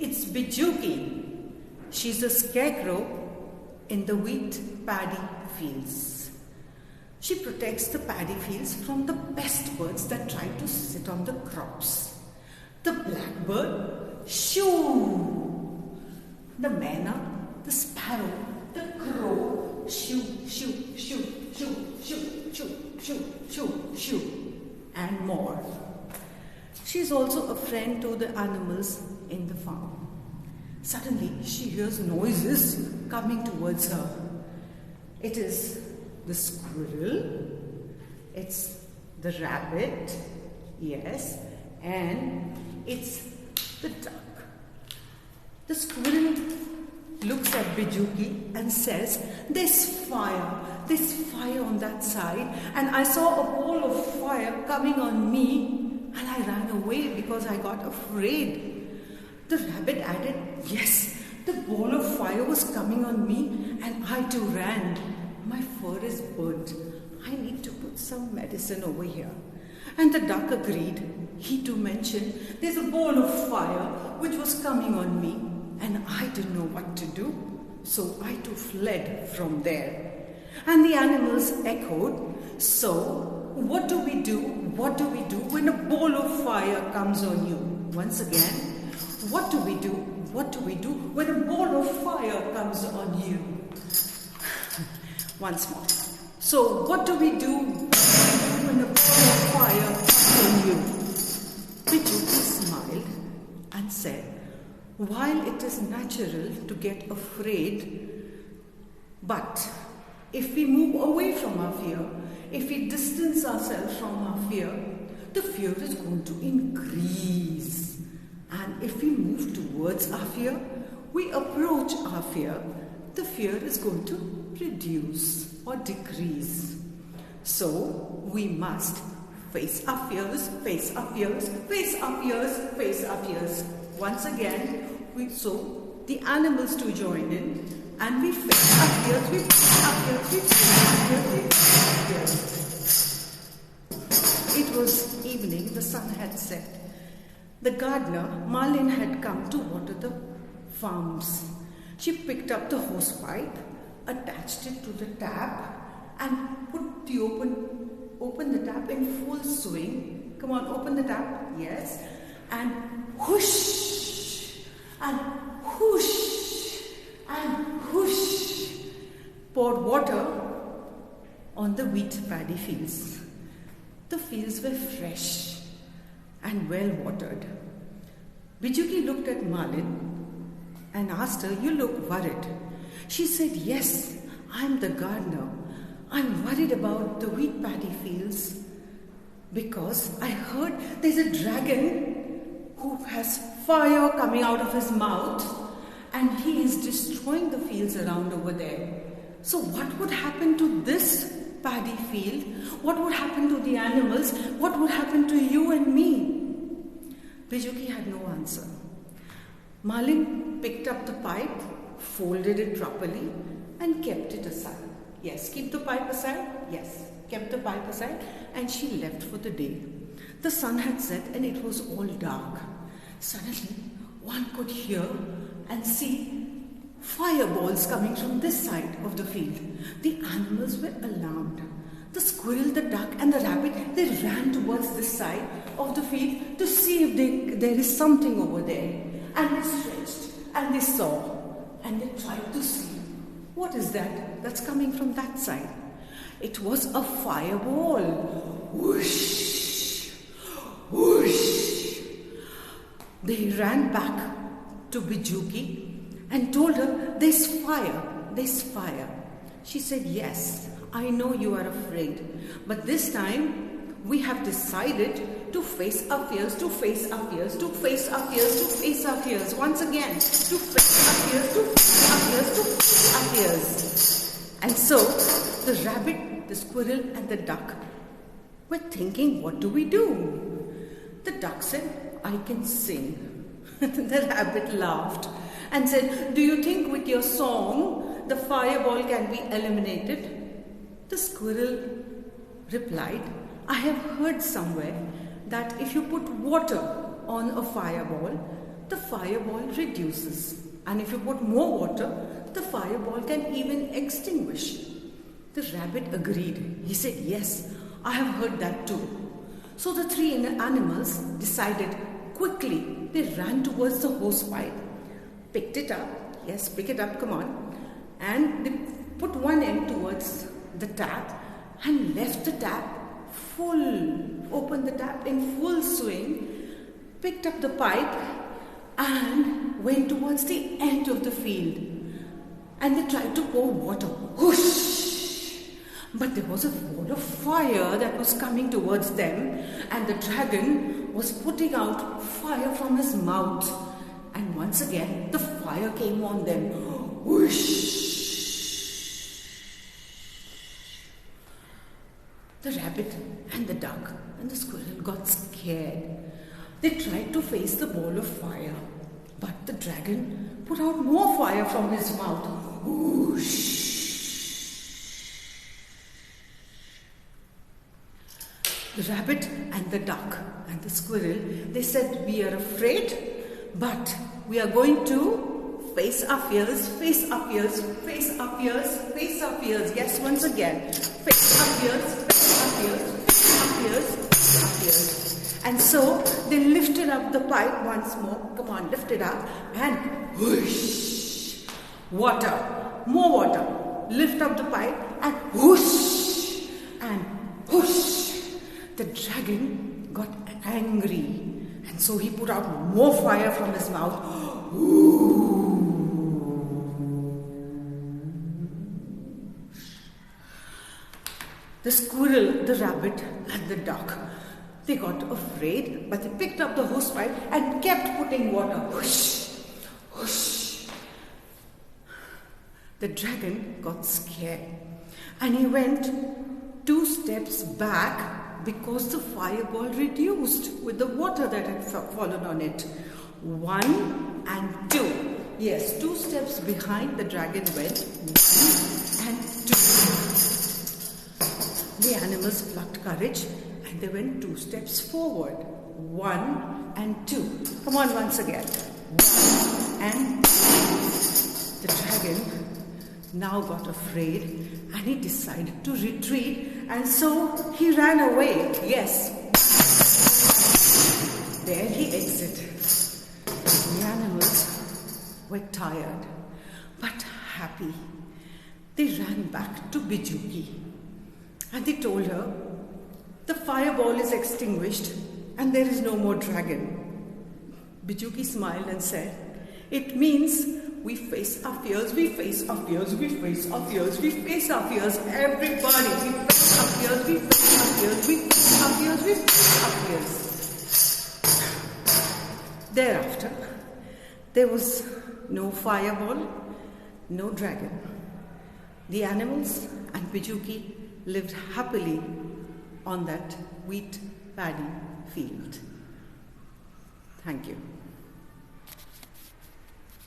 It's Bijuki. She's a scarecrow in the wheat paddy fields. She protects the paddy fields from the pest birds that try to sit on the crops. The blackbird, shoo! The myna, the sparrow, the crow, shoo, shoo, shoo, shoo, shoo, shoo, shoo, shoo, shoo, and more. She's also a friend to the animals in the farm. Suddenly, she hears noises coming towards her. It is the squirrel, it's the rabbit, yes, and it's the duck. The squirrel looks at Bijuki and says, there's fire on that side, and I saw a ball of fire coming on me, and I ran away because I got afraid. The rabbit added, yes, the ball of fire was coming on me, and I too ran. My fur is burnt. I need to put some medicine over here. And the duck agreed. He too mentioned, there's a ball of fire which was coming on me, and I didn't know what to do. So I too fled from there. And the animals echoed, so what do we do? What do we do when a ball of fire comes on you? Once again, what do we do? What do we do when a ball of fire comes on you? Once more. So what do we do when a ball of fire comes on you? Bijuki smiled and said, while it is natural to get afraid, but if we move away from our fear, if we distance ourselves from our fear, the fear is going to increase. And if we move towards our fear, we approach our fear, the fear is going to reduce or decrease. So we must face our fears, face our fears, face our fears, face our fears. Once again, so the animals too join in. And we face our fears, we face our fears, we face our fears, we face our fears. It was evening, the sun had set. The gardener, Malin, had come to water the farms. She picked up the hosepipe, attached it to the tap, and put the open the tap in full swing. Come on, open the tap, yes. And whoosh, and whoosh, and whoosh, poured water on the wheat paddy fields. The fields were fresh and well watered. Bijuki looked at Malin and asked her, you look worried. She said, yes, I'm the gardener. I'm worried about the wheat paddy fields because I heard there's a dragon who has fire coming out of his mouth, and he is destroying the fields around over there. So what would happen to this paddy field? What would happen to the animals? What would happen to you and me? Bijuki had no answer. Malin picked up the pipe, folded it properly, and kept it aside. Yes, keep the pipe aside. Yes, kept the pipe aside, and she left for the day. The sun had set and it was all dark. Suddenly, one could hear and see fireballs coming from this side of the field. The animals were alarmed. The squirrel, the duck, and the rabbit, they ran towards this side of the field to see if there is something over there. And they stretched and they saw and they tried to see. What is that that's coming from that side? It was a fireball. Whoosh! Whoosh! They ran back to Bijuki and told her, there's fire, there's fire. She said, yes, I know you are afraid, but this time we have decided to face our fears, to face our fears, to face our fears, to face our fears. Once again, to face our fears, to face our fears, to face our fears. And so, the rabbit, the squirrel, and the duck were thinking, what do we do? The duck said, I can sing. The rabbit laughed and said, do you think with your song the fireball can be eliminated? The squirrel replied, I have heard somewhere that if you put water on a fireball, the fireball reduces. And if you put more water, the fireball can even extinguish. The rabbit agreed. He said, yes, I have heard that too. So the three animals decided quickly. They ran towards the hosepipe, picked it up. Yes, pick it up, come on. And they put one end towards the tap and left the tap full, opened the tap in full swing, picked up the pipe and went towards the end of the field. And they tried to pour water. Whoosh! But there was a wall of fire that was coming towards them, and the dragon was putting out fire from his mouth. And once again, the fire came on them. Whoosh! The rabbit and the duck and the squirrel got scared. They tried to face the ball of fire, but the dragon put out more fire from his mouth. Whoosh! The rabbit and the duck and the squirrel, they said, we are afraid, but we are going to face our fears, face our fears, face our fears, face our fears. Yes, once again. Face our fears, face our fears, face our fears, face our fears. And so they lifted up the pipe once more. Come on, lift it up. And whoosh! Water, more water. Lift up the pipe and whoosh! And whoosh! The dragon got angry. And so he put out more fire from his mouth. Ooh. The squirrel, the rabbit and the duck, they got afraid, but they picked up the hosepipe and kept putting water. Whoosh, whoosh. The dragon got scared and he went 2 steps back because the fireball reduced with the water that had fallen on it. 1 and 2. Yes, 2 steps behind the dragon went. 1 and 2. The animals plucked courage and they went 2 steps forward. 1 and 2. Come on, once again. 1 and 2. The dragon now got afraid and he decided to retreat, and so he ran away. Yes. There he exited. The animals were tired but happy. They ran back to Bijuki and they told her, the fireball is extinguished and there is no more dragon. Bijuki smiled and said, it means we face our fears, we face our fears, we face our fears, we face our fears, everybody. We face our fears, we face our fears, we face our fears, we face our fears. Thereafter, there was no fireball, no dragon. The animals and Bijuki lived happily on that wheat paddy field. Thank you.